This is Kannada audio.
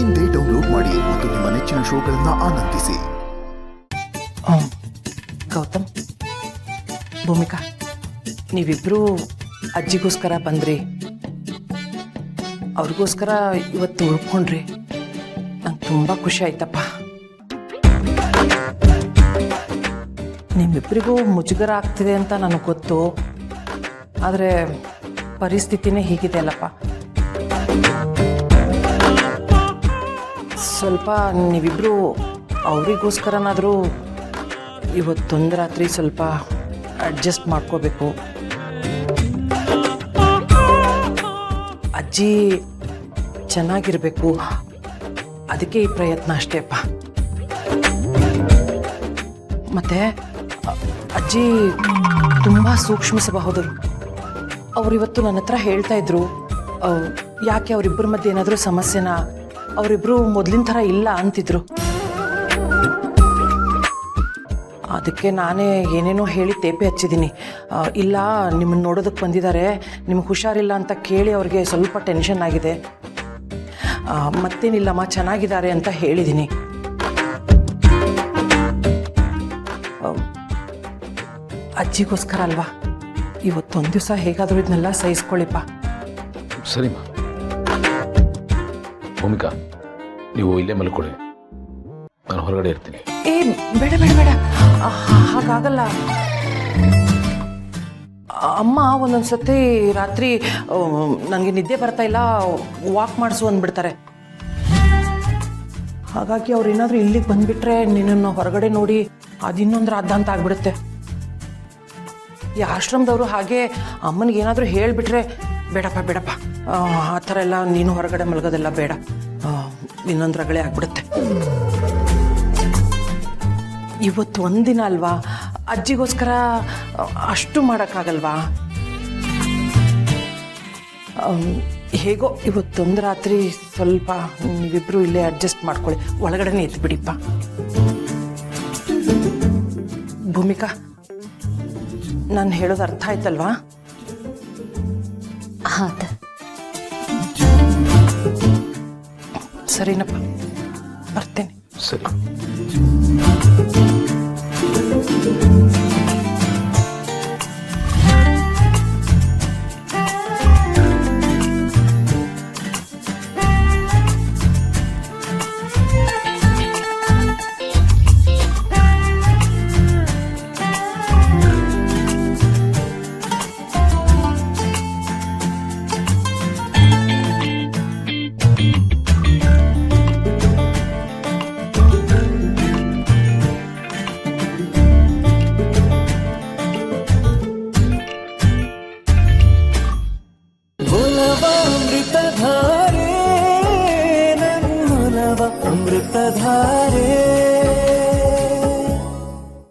ಇಂದೇ ಡೌನ್ಲೋಡ್ ಮಾಡಿ ಮತ್ತು ನಿಮ್ಮ ನೆಚ್ಚಿನ ಶೋಗಳನ್ನು ಆನಂದಿಸಿ. ಗೌತಮ್, ಭೂಮಿಕಾ, ನೀವಿಬ್ರು ಅಜ್ಜಿಗೋಸ್ಕರ ಬಂದ್ರಿ, ಅವ್ರಿಗೋಸ್ಕರ ಇವತ್ತು ಉಳ್ಕೊಂಡ್ರಿ. ನಂಗೆ ತುಂಬ ಖುಷಿ ಆಯ್ತಪ್ಪ. ನಿಮ್ಮಿಬ್ಬರಿಗೂ ಮುಜುಗರ ಆಗ್ತಿದೆ ಅಂತ ನನಗೆ ಗೊತ್ತು, ಆದರೆ ಪರಿಸ್ಥಿತಿನೇ ಹೀಗಿದೆ ಅಲ್ಲಪ್ಪ. ಸ್ವಲ್ಪ ನೀವಿಬ್ಬರು ಅವರಿಗೋಸ್ಕರನಾದರೂ ಇವತ್ತೊಂದು ರಾತ್ರಿ ಸ್ವಲ್ಪ ಅಡ್ಜಸ್ಟ್ ಮಾಡ್ಕೋಬೇಕು. ಅಜ್ಜಿ ಚೆನ್ನಾಗಿರಬೇಕು, ಅದಕ್ಕೆ ಈ ಪ್ರಯತ್ನ ಅಷ್ಟೇ ಅಪ್ಪ. ಮತ್ತು ಅಜ್ಜಿ ತುಂಬ ಸೂಕ್ಷ್ಮಿಸಬಹುದು. ಅವರಿವತ್ತು ನನ್ನ ಹತ್ರ ಹೇಳ್ತಾ ಇದ್ರು, ಯಾಕೆ ಅವರಿಬ್ಬರ ಮಧ್ಯೆ ಏನಾದರೂ ಸಮಸ್ಯೆನಾ, ಅವರಿಬ್ಬರು ಮೊದಲಿನ ಥರ ಇಲ್ಲ ಅಂತಿದ್ರು. ಅದಕ್ಕೆ ನಾನೇ ಏನೇನೋ ಹೇಳಿ ತೇಪೆ ಹಚ್ಚಿದ್ದೀನಿ. ಇಲ್ಲ, ನಿಮ್ಮನ್ನು ನೋಡೋದಕ್ಕೆ ಬಂದಿದ್ದಾರೆ, ನಿಮ್ಗೆ ಹುಷಾರಿಲ್ಲ ಅಂತ ಕೇಳಿ ಅವ್ರಿಗೆ ಸ್ವಲ್ಪ ಟೆನ್ಷನ್ ಆಗಿದೆ, ಮತ್ತೇನಿಲ್ಲಮ್ಮ ಚೆನ್ನಾಗಿದ್ದಾರೆ ಅಂತ ಹೇಳಿದ್ದೀನಿ. ಅಜ್ಜಿಗೋಸ್ಕರ ಅಲ್ವಾ, ಇವತ್ತೊಂದು ದಿವಸ ಹೇಗಾದರೂ ಇದನ್ನೆಲ್ಲ ಸಹಿಸ್ಕೊಳ್ಳಿಪ್ಪ. ಸರಿಮ್ಮ. ಭೂಮಿಕಾ, ನೀವು ಇಲ್ಲೇ ಮಲ್ಕೊಳ್ಳಿ, ನಾನು ಹೊರಗಡೆ ಇರ್ತೀನಿ. ಏ ಬೇಡ ಬೇಡ ಬೇಡ, ಹಾಗಾಗಲ್ಲ. ಅಮ್ಮ ಒಂದೊಂದು ಸತಿ ರಾತ್ರಿ ನನಗೆ ನಿದ್ದೆ ಬರ್ತಾ ಇಲ್ಲ, ವಾಕ್ ಮಾಡಿಸು ಅಂದ್ಬಿಡ್ತಾರೆ. ಹಾಗಾಗಿ ಅವ್ರು ಏನಾದರೂ ಇಲ್ಲಿಗೆ ಬಂದುಬಿಟ್ರೆ ನಿನ್ನನ್ನು ಹೊರಗಡೆ ನೋಡಿ ಅದಿನ್ನೊಂದು ರಾಧ ಅಂತ ಆಗ್ಬಿಡುತ್ತೆ. ಈ ಆಶ್ರಮದವರು ಹಾಗೆ ಅಮ್ಮನಿಗೆ ಏನಾದರೂ ಹೇಳಿಬಿಟ್ರೆ, ಬೇಡಪ್ಪ ಬೇಡಪ್ಪ, ಆ ಥರ ಎಲ್ಲ ನೀನು ಹೊರಗಡೆ ಮಲಗೋದೆಲ್ಲ ಬೇಡ, ಇನ್ನೊಂದು ರಗಳೆ ಆಗ್ಬಿಡುತ್ತೆ. ಇವತ್ತು ಒಂದಿನ ಅಲ್ವಾ, ಅಜ್ಜಿಗೋಸ್ಕರ ಅಷ್ಟು ಮಾಡೋಕ್ಕಾಗಲ್ವಾ? ಹೇಗೋ ಇವತ್ತೊಂದು ರಾತ್ರಿ ಸ್ವಲ್ಪ ನೀವಿಬ್ಬರು ಇಲ್ಲೇ ಅಡ್ಜಸ್ಟ್ ಮಾಡ್ಕೊಳ್ಳಿ, ಒಳಗಡೆನೇ ಎದ್ದು ಬಿಡಿಪ್ಪ. ಭೂಮಿಕಾ, ನಾನು ಹೇಳೋದು ಅರ್ಥ ಆಯ್ತಲ್ವಾ? ಹಾಂ ಸರಿನಪ್ಪ, ಬರ್ತೇನೆ. ಸರಿ. ಅಮೃತಧಾರೆ